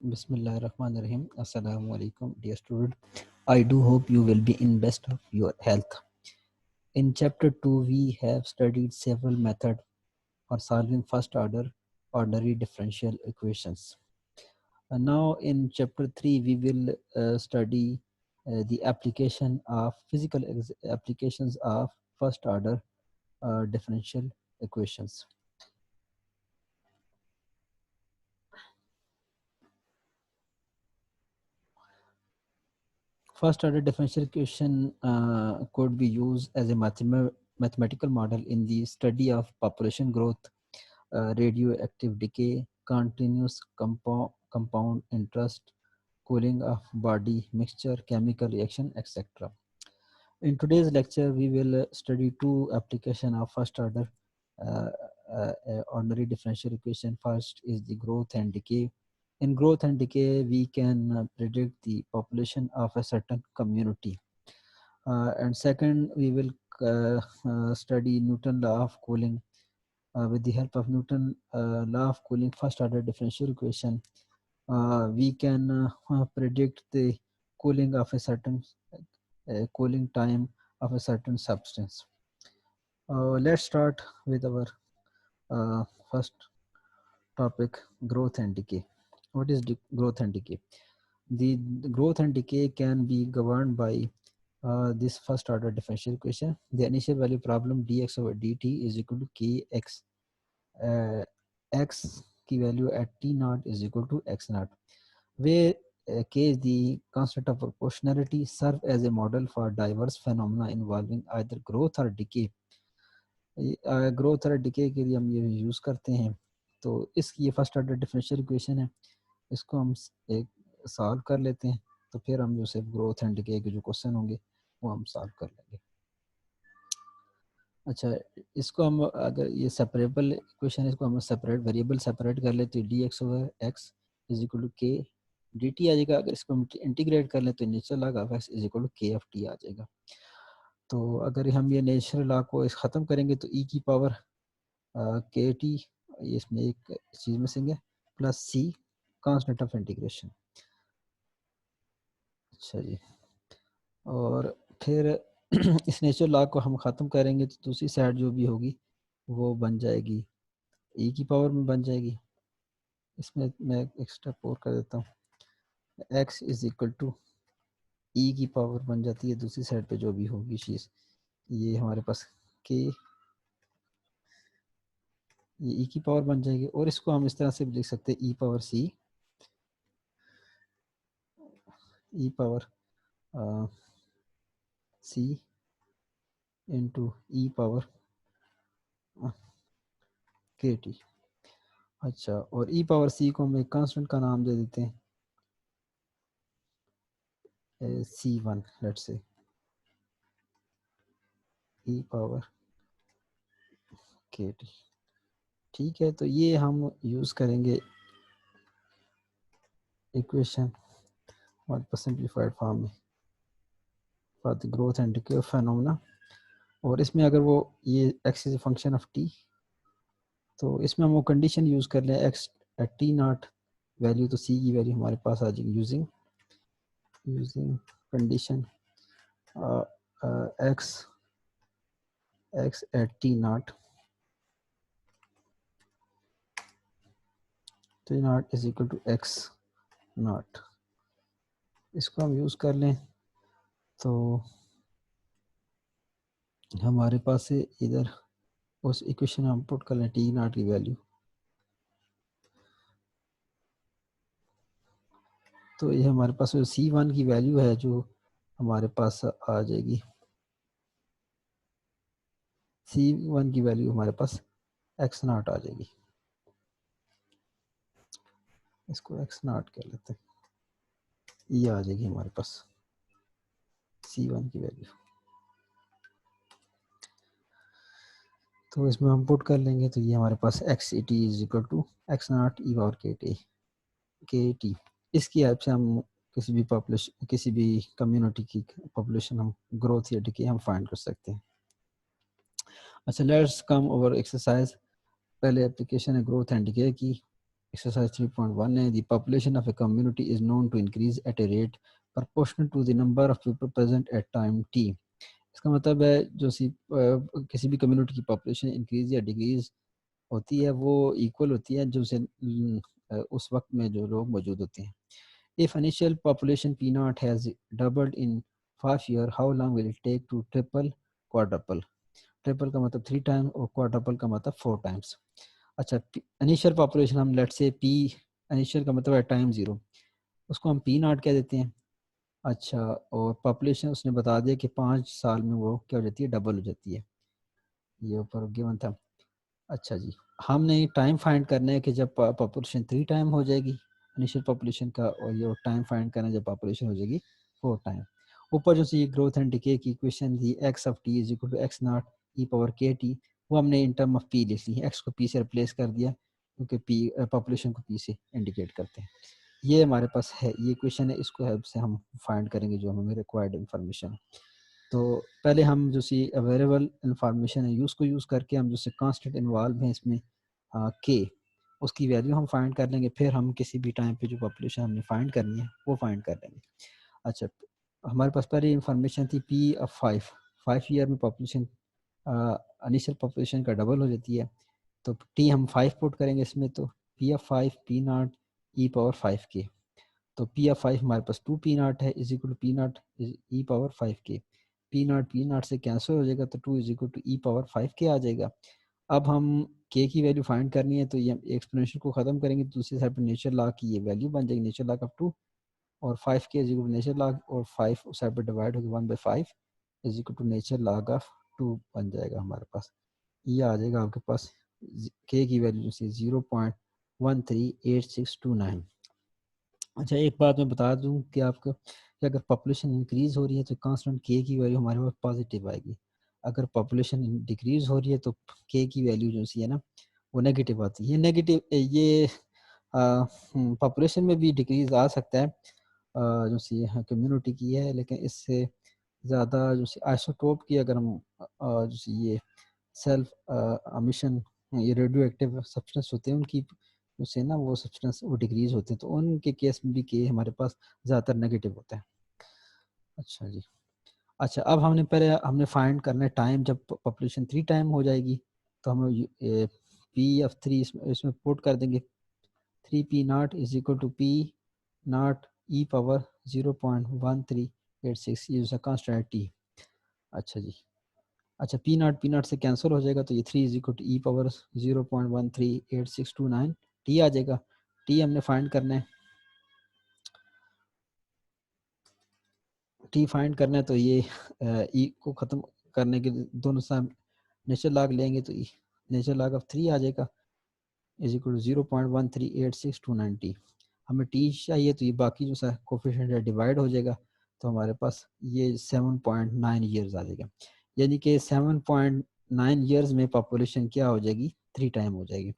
Bismillahirrahmanirrahim. Assalamu alaikum, dear student. I do hope you will be in best of your health. In chapter 2, we have studied several methods for solving first order ordinary differential equations. And now in chapter 3, we will study the application of applications of first order differential equations. First order differential equation could be used as a mathematical model in the study of population growth, radioactive decay, continuous compound interest, cooling of body mixture, chemical reaction, etc. In today's lecture, we will study two applications of first order uh, ordinary differential equation. First is the growth and decay. In growth and decay, we can predict the population of a certain community. And second, we will study Newton law of cooling. With the help of Newton law of cooling first order differential equation, we can predict the cooling of a certain cooling time of a certain substance. Let's start with our first topic, growth and decay. What is growth and decay? The growth and decay can be governed by this first order differential equation. The initial value problem dx over dt is equal to kx. X की value at t naught is equal to x naught, where k is the constant of proportionality, serve as a model for diverse phenomena involving either growth or decay. Growth और decay के लिए हम ये use करते हैं. तो ये first order differential equation है, इसको हम एक सॉल्व कर लेते हैं, तो फिर हम जो सिर्फ ग्रोथ एंड डिके के जो क्वेश्चन होंगे वो हम सॉल्व कर लेंगे. अच्छा, इसको हम अगर ये सेपरेबल इक्वेशन है, इसको हम सेपरेट वेरिएबल सेपरेट कर लेते हैं. D X over X is equal to K D T आ जाएगा. अगर इसको हम इंटीग्रेट कर लें तो natural log of X is equal to K F T आ जाएगा. तो अगर हम ये नेचुरल लॉग को ख़त्म करेंगे तो ई की पावर के टी, इसमें एक चीज़ मिसिंग है, plus C constant of integration. अच्छा जी, और फिर इस नेचुरल लॉग को हम ख़त्म करेंगे तो दूसरी साइड जो भी होगी वो बन जाएगी ई की पावर में बन जाएगी. इसमें मैं एक स्टेप और कर देता हूँ. एक्स इज इक्वल टू ई की पावर बन जाती है दूसरी साइड पे जो भी होगी चीज़. ये हमारे पास के, ये ई की पावर बन जाएगी. और इसको हम इस तरह से भी लिख सकते हैं, ई पावर सी, ई पावर सी इंटू ई पावर के टी. अच्छा, और ई पावर सी को हम एक कांस्टेंट का नाम दे देते हैं C1, let's say E power K T. ठीक है, तो ये हम यूज़ करेंगे इक्वेशन सिंप्लीफाइड फॉर्म में for the growth and decay of phenomena. और इसमें अगर वो ये X is function of T, तो इसमें हम वो कंडीशन यूज़ कर लें X at T not value, तो सी की वैल्यू हमारे पास आ जाएगी using condition X at T not is equal to X not. इसको हम यूज़ कर लें तो हमारे पास से इधर उस इक्वेशन में हम पुट कर लें टी नॉट की वैल्यू, तो ये हमारे पास जो C1 की वैल्यू है जो हमारे पास आ जाएगी, C1 की वैल्यू हमारे पास एक्स नॉट आ जाएगी. इसको एक्स नॉट कह लेते हैं, ये आ जाएगी हमारे पास C1 की वैल्यू. तो इसमें हम पुट कर लेंगे तो ये हमारे पास X E T is equal to X not E power K T. इसकी हेल्प से हम किसी भी पॉपुलेशन, किसी भी कम्युनिटी की पॉपुलेशन हम ग्रोथ या डिके हम फाइंड कर सकते हैं. अच्छा, लेट्स कम ओवर एक्सरसाइज. पहले एप्लीकेशन है ग्रोथ एंड डिके की. एक्सरसाइज 3.1 है, the population of a community is known to increase at a rate proportional to the number of people present at time T. इसका मतलब है जो किसी भी कम्युनिटी की पॉपुलेशन इंक्रीज या डिक्रीज होती है वो इक्वल होती है जो से उस वक्त में जो लोग मौजूद होते हैं। If initial population P not has doubled in 5 year, how long will it take to triple quadruple? Triple का मतलब 3 टाइम और क्वाड्रपल का मतलब 4 टाइम्स। अच्छा, इनिशियल पॉपुलेशन हम लेट से पी, इनिशियल का मतलब है टाइम 0, उसको हम पी नॉट कह देते हैं। अच्छा, और पॉपुलेशन उसने बता दिया कि 5 साल में वो क्या हो जाती है, डबल हो जाती है। ये ऊपर गिवन था। अच्छा जी, हमने टाइम फाइंड करना है कि जब पॉपुलेशन 3 टाइम हो जाएगी इनिशियल पॉपुलेशन का, और ये टाइम फाइंड करना है जब पॉपुलेशन हो जाएगी 4 टाइम। ऊपर जो सी ये ग्रोथ एंड डिके की इक्वेशन थी, X of T is equal to X not E power K T, वो हमने इन टर्म ऑफ पी लिख ली, एक्स को पी से रिप्लेस कर दिया क्योंकि पी पॉपुलेशन को पी से इंडिकेट करते हैं। ये हमारे पास है, ये क्वेश्चन है, इसको हेल्प से हम फाइंड करेंगे जो हमें रिक्वायर्ड इंफॉर्मेशन। तो पहले हम जो सी अवेलेबल इंफॉर्मेशन है उसको यूज़ करके हम जो से कांस्टेंट इन्वॉल्व हैं इसमें के, उसकी वैल्यू हम फाइंड कर लेंगे, फिर हम किसी भी टाइम पे जो पॉपुलेशन हमने फाइंड करनी है वो फाइंड कर लेंगे। अच्छा, हमारे पास पहले इंफॉर्मेशन थी पी ऑफ 5 ईयर में पॉपुलेशन इनिशियल पॉपुलेशन का डबल हो जाती है, तो टी हम 5 पुट करेंगे इसमें, तो P of 5 P not E power 5 K, तो पी ऑफ 5 हमारे पास 2 पी नॉट है is equal to P not E power 5 K, P not से कैंसिल हो जाएगा तो 2 is equal to E power 5 K आ जाएगा। अब हम के की वैल्यू फाइंड करनी है, तो ये एक्सपोनेंशियल को ख़त्म करेंगे तो दूसरी साइड पर नेचर लॉग की ये वैल्यू बन जाएगी, नेचर लॉग ऑफ 2, और 5 K is equal to nature log, और 5 उस साइड पर डिवाइड होकर 1/5 is equal to nature log of 2 बन जाएगा हमारे पास। ये आ जाएगा आपके पास के की वैल्यू से 0.138629। अच्छा, एक बात मैं बता दूं कि आपको कि अगर पॉपुलेशन इंक्रीज हो रही है तो कांस्टेंट के की वैल्यू हमारे पास पॉजिटिव आएगी, अगर पॉपुलेशन डिक्रीज हो रही है तो के की वैल्यू जो सी है ना वो नेगेटिव आती है। ये नेगेटिव ये पॉपुलेशन में भी डिक्रीज आ सकता है जो सी कम्युनिटी की है, लेकिन इससे ज़्यादा जो सी आइसोटोप की अगर हम जो सी ये सेल्फ अमिशन, ये रेडियो एक्टिव सब्सटेंस होते हैं उनकी उससे ना वो सब्सटेंस वो डिक्रीज होते हैं, तो उनके केस में भी के हमारे पास ज़्यादातर नेगेटिव होता है। अच्छा जी, अच्छा अब हमने फाइंड करना है टाइम जब पॉपुलेशन 3 टाइम हो जाएगी, तो हम पी ऑफ 3 इसमें पुट कर देंगे, 3p0 is equal to P not E power 0.1386, ये उसका कांस्टेंट टी। अच्छा जी, अच्छा पी नॉट से कैंसिल हो जाएगा तो ये 3 is equal to E power 0.138629 T आ जाएगा। टी हमने फाइंड करना है, टी फाइंड करना है तो ये ई को ख़त्म करने के लिए दोनों साथ नेचर लॉग लेंगे तो नेचर लॉग ऑफ 3 आ जाएगा इज इक्वल टू 0.138629 टी। हमें टी चाहिए तो ये बाकी जो सा कोफिशिएंट है डिवाइड हो जाएगा, तो हमारे पास ये 7.9 ईयर्स आ जाएगा, यानी कि 7.9 ईयर्स में पॉपुलेशन क्या हो जाएगी, 3 टाइम हो जाएगी।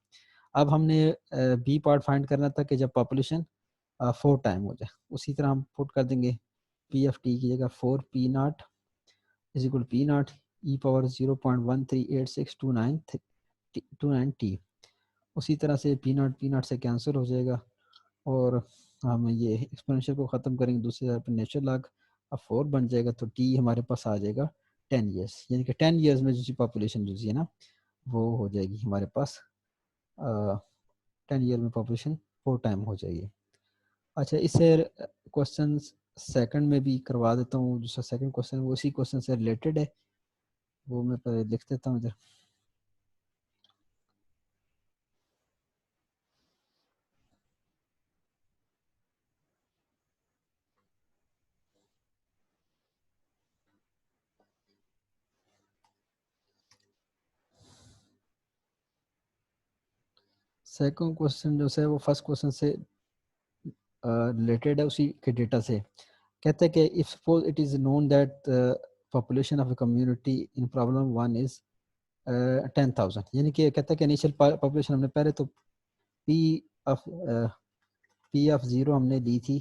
अब हमने बी पार्ट फाइंड करना था कि जब पॉपुलेशन 4 टाइम हो जाए, उसी तरह हम पुट कर देंगे पी एफ टी की जगह 4p0 is equal P not E power 0.138629 T. उसी तरह से पी नॉट से कैंसिल हो जाएगा, और हम ये एक्सपोनेंशियल को ख़त्म करेंगे दूसरी तरफ नेचुरल लॉग अब 4 बन जाएगा, तो टी हमारे पास आ जाएगा 10 ईयर्स, यानी कि 10 ईयर्स में जो पॉपुलेशन जो है ना वो हो जाएगी हमारे पास 10 ईयर में पॉपुलेशन 4 टाइम हो जाएगी। अच्छा, इससे क्वेश्चन सेकंड में भी करवा देता हूँ, जो सेकंड क्वेश्चन वो उसी क्वेश्चन से रिलेटेड है, वो मैं पहले लिख देता हूँ इधर। सेकंड क्वेश्चन जो है वो फर्स्ट क्वेश्चन से रिलेटेड है, उसी के डेटा से। कहते हैं कि if suppose it is known that population of a community in problem 1 is 10,000, यानी कि कहता है कि इनिशियल पॉपुलेशन हमने पहले तो पी ऑफ जीरो हमने ली थी,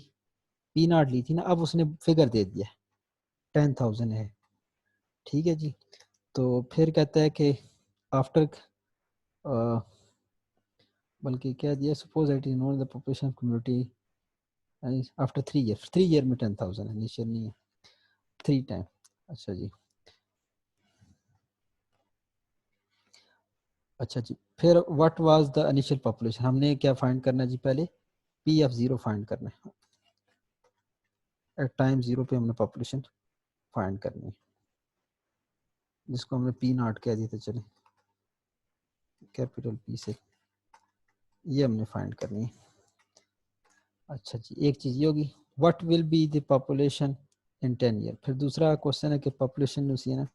पी नॉट ली थी ना, अब उसने फिगर दे दिया 10,000 है, ठीक है जी। तो फिर कहता है कि आफ्टर बल्कि क्या दिया, suppose it is known the population community after 3 year, 3 year में 10,000 है, इनिशियल नहीं है, 3 टाइम। अच्छा जी, अच्छा जी। फिर what was the initial population, हमने क्या फाइंड करना है जी, पहले पी एफ जीरो फाइंड करना है, एट टाइम जीरो पे हमने पॉपुलेशन फाइंड करनी है, जिसको हमने पी नॉट कह दिया था, चले कैपिटल पी से, ये हमने फाइंड करनी है। अच्छा जी, एक चीज़ ये होगी, what will be the population in 10 year. फिर दूसरा क्वेश्चन है कि पॉपुलेशन उसी है ना,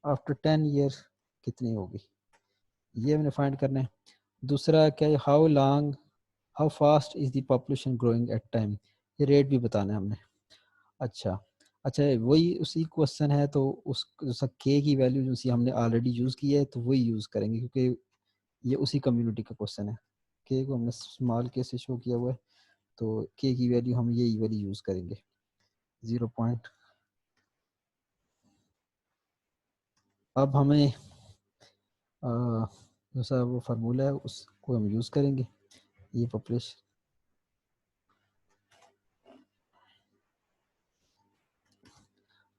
आफ्टर 10 ईयर कितनी होगी, ये हमने फाइंड करना है। दूसरा क्या है, how long, how fast is the population growing at time, ये रेट भी बताना है हमने। अच्छा, अच्छा वही उसी क्वेश्चन है, तो उस के की वैल्यू उसी हमने ऑलरेडी यूज़ की है, तो वही यूज़ करेंगे, क्योंकि ये उसी कम्युनिटी का क्वेश्चन है। के को हमने स्मॉल के से शो किया हुआ है, तो के की वैल्यू हम यही वाली यूज़ करेंगे, 0 अब हमें दूसरा वो फार्मूला है उसको हम यूज़ करेंगे, ये पॉपुलेशन।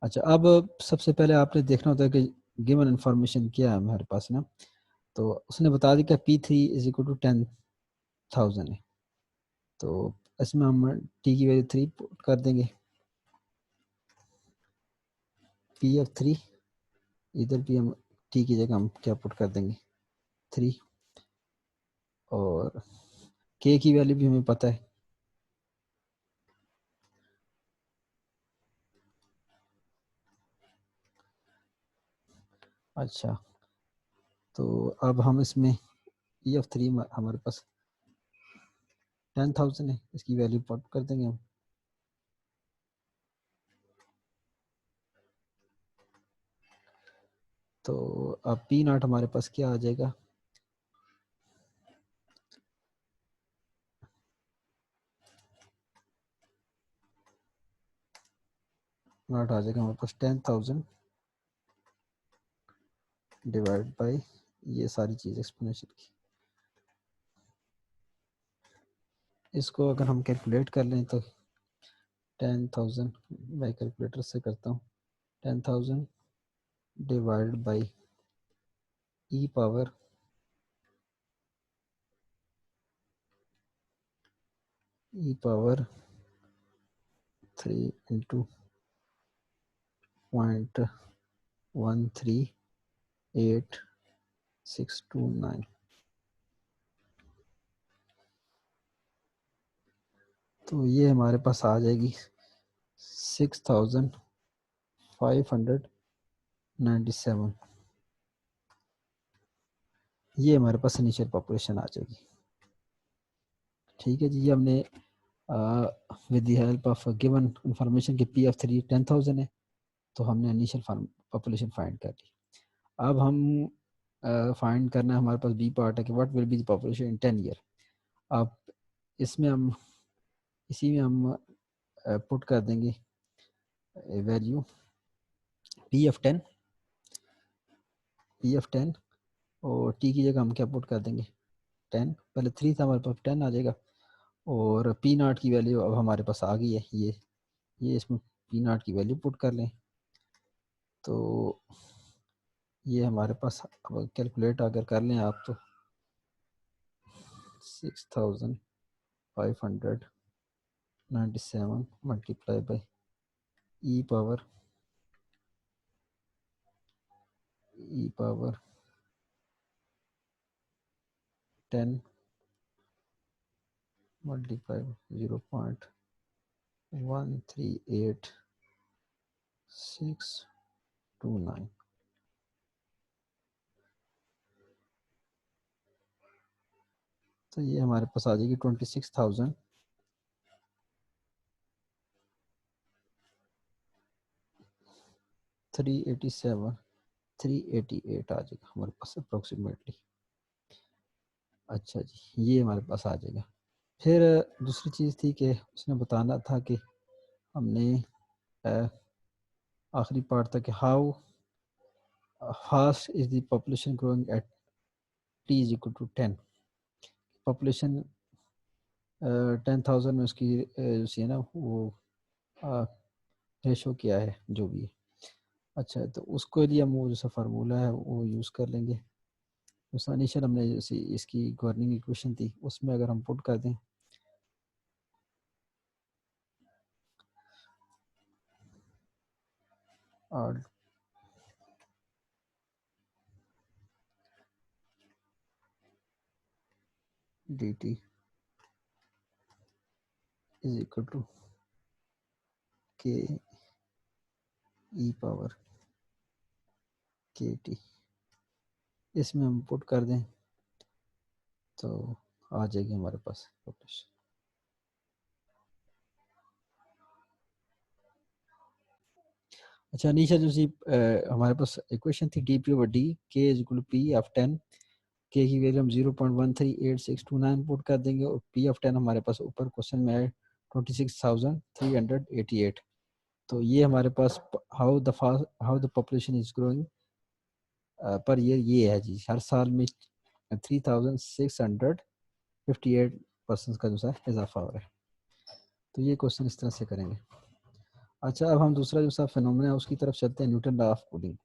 अच्छा, अब सबसे पहले आपने देखना होता है कि गिवन इंफॉर्मेशन क्या है हमारे पास ना, तो उसने बता दी कि P3 इज इक्वल टू 10,000 है, तो इसमें हम टी की वैल्यू 3 पुट कर देंगे, P of 3, इधर भी हम टी की जगह हम क्या पुट कर देंगे, 3, और के की वैल्यू भी हमें पता है, अच्छा, तो अब हम इसमें P of 3 हमारे पास 10,000 है, इसकी वैल्यू पुट कर देंगे हम, तो अब P0 हमारे पास क्या आ जाएगा, नॉट आ जाएगा हमारे पास 10,000 डिवाइड बाई ये सारी चीज़ एक्सपोनेंशियल की। इसको अगर हम कैलकुलेट कर लें तो 10,000, मैं कैलकुलेटर से करता हूँ, 10,000 divide by E power E power 3 into 0.138629, तो ये हमारे पास आ जाएगी 6,597, ये हमारे पास इनिशियल पॉपुलेशन आ जाएगी। ठीक है जी, ये हमने with the help of given information के P of 3 10,000 है, तो हमने इनिशियल पॉपुलेशन फाइंड कर ली। अब हम फाइंड करना है, हमारे पास बी पार्ट है कि what will be the population in 10 year. अब इसमें हम इसी में हम पुट कर देंगे value P of 10, P of 10, और टी की जगह हम क्या पुट कर देंगे 10, पहले 3 था हमारे पास, 10 आ जाएगा, और P0 की वैल्यू अब हमारे पास आ गई है, ये इसमें P0 की वैल्यू पुट कर लें, तो ये हमारे पास अब कैलकुलेट अगर कर लें आप, तो 6,597 multiply by E power 10 multiply 0.138629, तो ये हमारे पास आ जाएगी 26,387 आ जाएगा हमारे पास अप्रोक्सीमेटली। अच्छा जी, ये हमारे पास आ जाएगा। फिर दूसरी चीज़ थी कि उसने बताना था कि हमने आखिरी पार्ट था कि how fast is the population growing at T is equal to 10, population 10,000 में उसकी जो सी है ना वो रेशो क्या है जो भी है। अच्छा, तो उसके लिए हम वो जैसा फार्मूला है वो यूज़ कर लेंगे। तो इनिशियल हमने जैसे इसकी गवर्निंग इक्वेशन थी उसमें अगर हम पुट कर दें और D T is equal to K E power K T, इसमें हम पुट कर दें तो आ जाएगी हमारे पास पॉपुलेशन। अच्छा नीचे जो सी हमारे पास इक्वेशन थी D P over D K is equal to P of 10, K की वैल्यू हम 0.138629 पुट कर देंगे और पी ऑफ 10 हमारे पास ऊपर क्वेश्चन में है 26,388। तो ये हमारे पास how the population is growing पर ये है जी, हर साल में 3,658 पर्सन का जो है इजाफा हो रहा है। तो ये क्वेश्चन इस तरह से करेंगे। अच्छा, अब हम दूसरा जो सा फिनोमेना है उसकी तरफ चलते हैं, Newton law of cooling.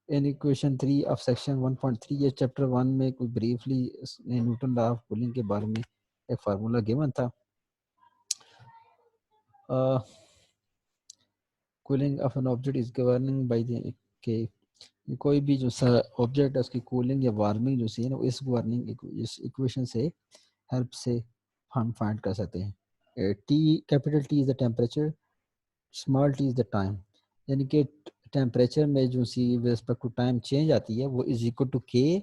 In equation 3 of section 1.3 ये चैप्टर 1 में कोई briefly Newton law of cooling के बारे में एक फार्मूला गिवन था। Cooling of an object is governing by the के, कोई भी जो सा ऑब्जेक्ट है उसकी कूलिंग या वार्मिंग जो सी है ना इस गवर्निंग इस इक्वेशन से हेल्प से हम फाइंड कर सकते हैं। T capital T is the temperature, small T is the time, यानी कि टेम्परेचर में जो सी रिस्पेक्ट टू टाइम चेंज आती है वो is equal to K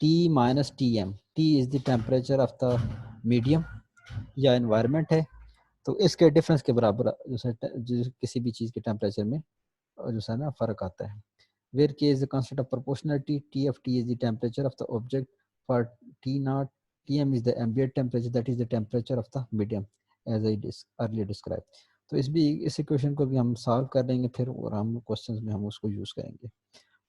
T minus T M. T is the temperature of the medium या environment है, तो इसके डिफरेंस के बराबर जो किसी भी चीज़ के टेम्परेचर में जो है ना फ़र्क आता है। Where K is the constant of proportionality, T of T is the temperature of the object, for T naught, Tm is the ambient temperature, that is the temperature of the medium, as I earlier described. तो इस equation को भी हम solve कर लेंगे फिर और हम क्वेश्चंस में हम उसको यूज़ करेंगे।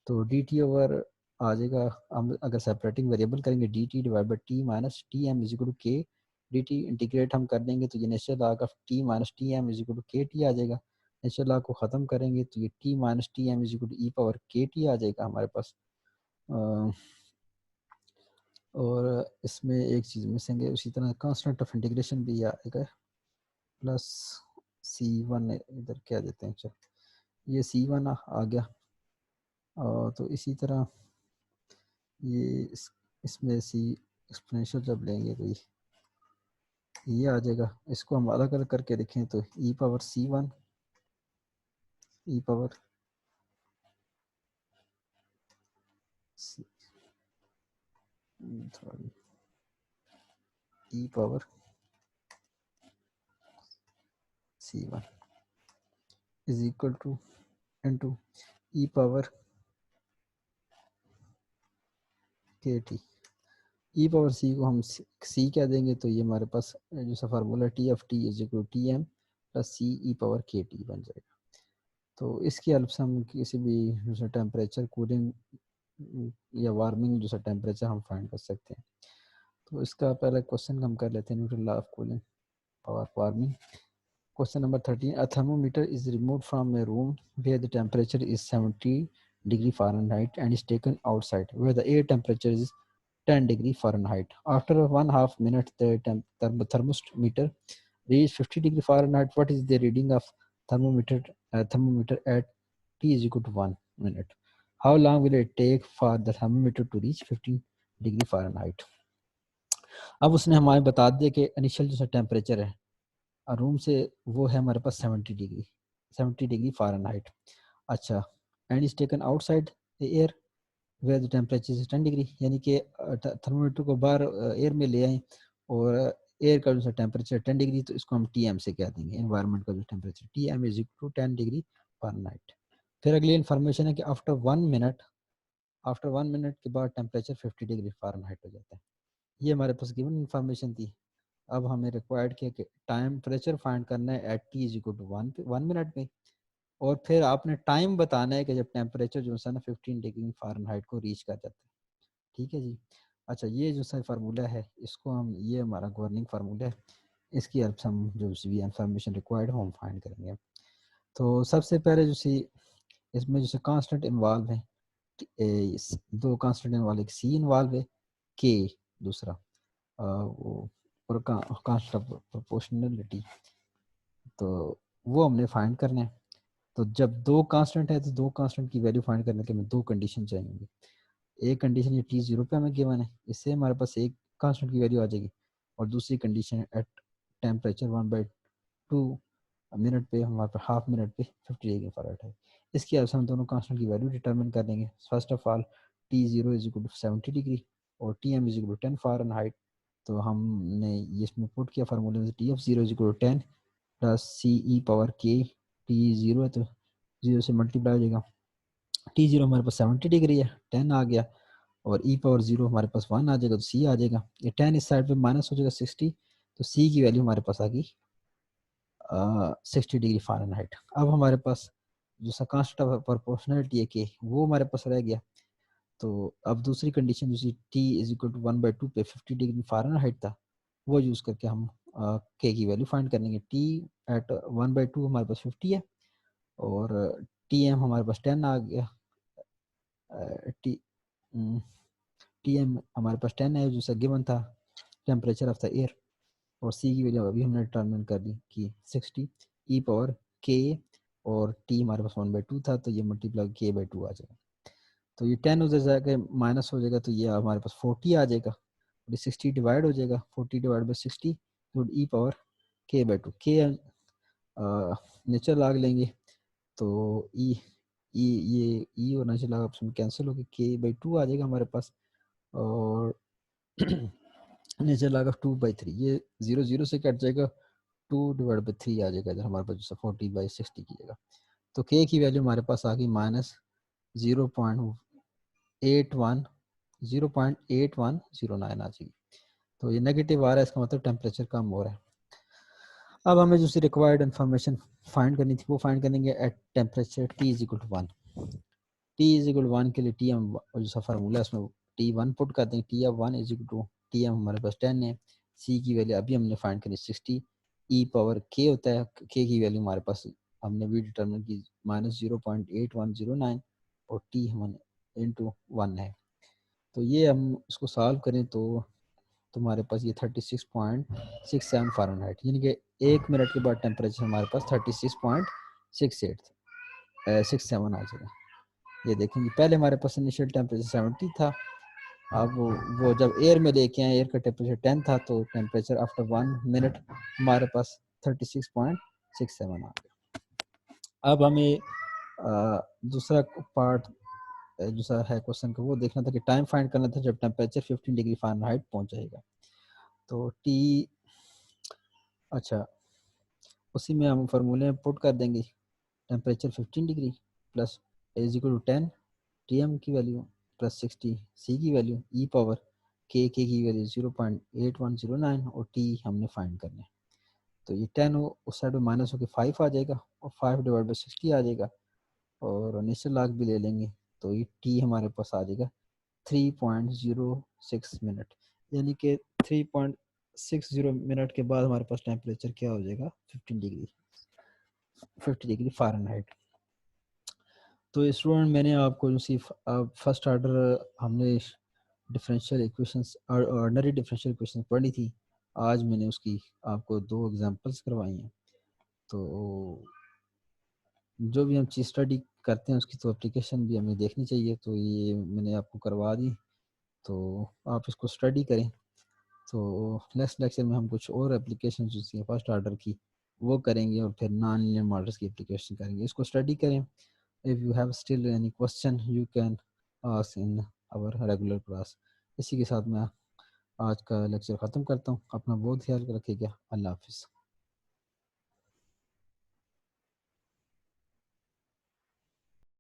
तो डी टी ओवर आ जाएगा, हम अगर सेपरेटिंग वेरिएबल करेंगे D T divide by T minus T M is equal to K, D T integrate हम कर देंगे तो ये natural log of T minus T M is equal to K T आ जाएगा। नेचुरल लॉग को ख़त्म करेंगे तो ये T minus T M is equal to E power K T आ जाएगा हमारे पास। और इसमें एक चीज़ मिसिंग है, उसी तरह कांस्टेंट ऑफ इंटीग्रेशन भी आएगा प्लस C1 इधर क्या देते हैं, चल ये C1 आ गया। तो इसी तरह ये इसमें सी एक्सपोनेंशियल जब लेंगे तो ये आ जाएगा। इसको हम अलग अलग करके देखें तो E power C1 E power E power C1 is equal to into E power K T. E power C को हम सी क्या देंगे तो ये हमारे पास जो सा formula T of T is equal T M plus C E power K T बन जाएगा। तो इसकी हेल्प से हम किसी भी जो टेम्परेचर कूलिंग या वार्मिंग जो सा टेम्परेचर हम फाइंड कर सकते हैं। तो इसका पहले क्वेश्चन हम कर लेते हैं, न्यूटन लॉ ऑफ कूलिंग और warming. Question number 13. A thermometer is removed from a room where the temperature is 70 degree Fahrenheit and is taken outside where the air temperature is 10 degree Fahrenheit. After 1/2 minute, the thermometer reaches 50 degree Fahrenheit. What is the reading of thermometer at T is equal to 1 minute? How long will it take for the thermometer to reach 15 degree Fahrenheit? अब उसने हमें बता दिया कि initial जो temperature है room से वो है हमारे पास 70 डिग्री फ़ारेनहाइट। अच्छा, and is taken outside the air where the temperature is 10 degree, यानी कि थर्मोमीटर को बाहर एयर में ले आए और एयर का जो टेम्परेचर 10 डिग्री, तो इसको हम टी एम से कह देंगे, एनवायरनमेंट का जो temperature T M is equal to 10 degree Fahrenheit. फिर अगली इन्फॉर्मेशन है कि आफ्टर वन मिनट के बाद टेम्परेचर 50 डिग्री फ़ारेनहाइट हो जाता है। ये हमारे पास गिवन इन्फॉर्मेशन थी। अब हमें रिक्वायर्ड किया कि टेम्परेचर फाइंड करना है at T is equal to 1 minute में, और फिर आपने टाइम बताना है कि जब टेम्परेचर जो है ना 15 डिग्री फ़ारेनहाइट को रीच कर जाता है। ठीक है जी। अच्छा, ये जो सर फार्मूला है इसको हम, ये हमारा गवर्निंग फार्मूला है, इसकी हेल्प से हम जो भी इंफॉर्मेशन रिक्वायर्ड हो हम फाइंड करेंगे। तो सबसे पहले जो सी इसमें जैसे कांस्टेंट इन्वॉल्व है, दो कांस्टेंट इन्वॉल्व, एक सी इन्वॉल्व है, के दूसरा वो और कांस्टेंट प्रोपोर्शनलिटी, तो वो हमने फाइंड करना है। तो जब दो कांस्टेंट है तो दो कांस्टेंट की वैल्यू फाइंड करने के हमें दो कंडीशन चाहिए। एक कंडीशन ये T0 पे हमें गिवन है, इससे हमारे पास एक कांस्टेंट की वैल्यू आ जाएगी, और दूसरी कंडीशन एट टेम्परेचर 1/2 मिनट पे हमारे पास हाफ मिनट पे 50 डिग्री फ़ारेनहाइट है। इसके हिसाब से हम दोनों कांस्टेंट की वैल्यू डिटरमिन कर देंगे। First of all T0 is equal to 70 degree और Tm is equal to 10 Fahrenheit. तो हमने ये इसमें पुट किया फार्मूले में, T of 0 is equal to 10 plus C E power K, T0 है तो 0 से मल्टीप्लाई हो जाएगा। T0 हमारे पास 70 डिग्री है, 10 आ गया, और ई पावर 0 हमारे पास 1 आ जाएगा, तो सी आ जाएगा। ये 10 इस साइड पे माइनस हो जाएगा 60, तो सी की वैल्यू हमारे पास आ गई 60 डिग्री फ़ारेनहाइट। अब हमारे पास जो सा कांस्टेंट ऑफ प्रोपोर्शनलिटी है के, वो हमारे पास रह गया। तो अब दूसरी कंडीशन दूसरी टी इज इक्वल टू 1/2 पे 50 डिग्री फ़ारेनहाइट था, वो यूज़ करके हम के की वैल्यू फाइंड करेंगे। टी एट 1/2 हमारे पास 50 है, और टी एम हमारे पास 10 आ गया। टी टी एम हमारे पास 10 है जो सा गिवन था टेम्परेचर ऑफ द एयर, और सी की वैल्यू अभी हमने डिटरमिन कर दी कि 60 ई पावर के, और टी हमारे पास 1/2 था, तो ये मल्टीप्लाई के/2 आ जाएगा। तो ये 10 उधर जाकर माइनस हो जाएगा, तो ये हमारे पास 40 आ जाएगा, और 60 डिवाइड हो जाएगा, 40 डिवाइड बाई 60 तो ई पावर के/2 के नेचुरल लॉग लेंगे, तो ई ई ये ई और नेचुरल लॉग आपस में कैंसिल होकर के/2 आ जाएगा हमारे पास, और नेचुरल लॉग ऑफ 2/3 ये 0 0 से कट जाएगा, 2/3 आ जाएगा इधर हमारे पास, जैसे 40/60 की जगह। तो के की वैल्यू हमारे पास आ गई माइनस 0.81 0.8109 आ जाएगी। तो ये नेगेटिव आ रहा है, इसका मतलब टेम्परेचर कम हो रहा है। अब हमें जो सी रिक्वायर्ड इन्फॉर्मेशन फाइंड करनी थी वो फाइंड करेंगे at temperature T is equal to 1। T is equal to 1 के लिए टी एम जो सा फार्मूला है उसमें T1 पुट कर देंगे, T of 1 is equal to T M हमारे पास 10 है, सी की वैल्यू अभी हमने फाइंड करनी 60, ई पावर के होता है, के की वैल्यू हमारे पास हमने भी डिटरमिन की -0.8109, और टी हमने इंटू 1 है। तो ये हम इसको सॉल्व करें तो तुम्हारे पास ये 36.67 फ़ारेनहाइट, यानी कि 1 मिनट के बाद टेम्परेचर हमारे पास 36.67 आ जाएगा। ये देखेंगे पहले हमारे पास इनिशियल टेम्परेचर 70 था, अब वो जब एयर में लेके आए एयर का टेम्परेचर 10 था, तो टेम्परेचर आफ्टर 1 मिनट हमारे पास 36.67 आ गया। अब हमें दूसरा पार्ट दूसरा है क्वेश्चन का, वो देखना था कि टाइम फाइंड करना था जब टेम्परेचर 15 डिग्री फ़ारेनहाइट पहुंच जाएगा। तो टी, अच्छा, उसी में हम फार्मूले में पुट कर देंगे temperature 15 degree plus is equal to 10 T M की वैल्यू प्लस 60 सी की वैल्यू ई पावर के की वैल्यू 0.8109, और टी हमने फाइंड करना है। तो ये 10 उस साइड में माइनस होकर 5 आ जाएगा, और 5 डिवाइड बाई 60 आ जाएगा, और नेचुरल लॉग भी ले लेंगे, तो ये टी हमारे पास आ जाएगा 3.06 मिनट, यानी कि 3.60 मिनट के बाद हमारे पास टेम्परेचर क्या हो जाएगा 50 डिग्री फ़ारेनहाइट। तो स्टूडेंट मैंने आपको जो सी फर्स्ट ऑर्डर हमने डिफरेंशियल इक्वेशंस और ऑर्डिनरी डिफरेंशियल इक्वेशंस पढ़ी थी, आज मैंने उसकी आपको दो एग्जांपल्स करवाई हैं। तो जो भी हम चीज़ स्टडी करते हैं उसकी तो एप्लीकेशन भी हमें देखनी चाहिए, तो ये मैंने आपको करवा दी, तो आप इसको स्टडी करें। तो नेक्स्ट लेक्चर में हम कुछ और एप्लीकेशन जो सी फर्स्ट ऑर्डर की वो करेंगे, और फिर नॉन लीनियर मॉडल्स की एप्लीकेशन करेंगे। इसको स्टडी करें। If you have still any question you can ask in our regular class. इसी के साथ मैं आज का लेक्चर ख़त्म करता हूँ। अपना बहुत ख्याल रखिएगा। अल्लाह हाफिज़।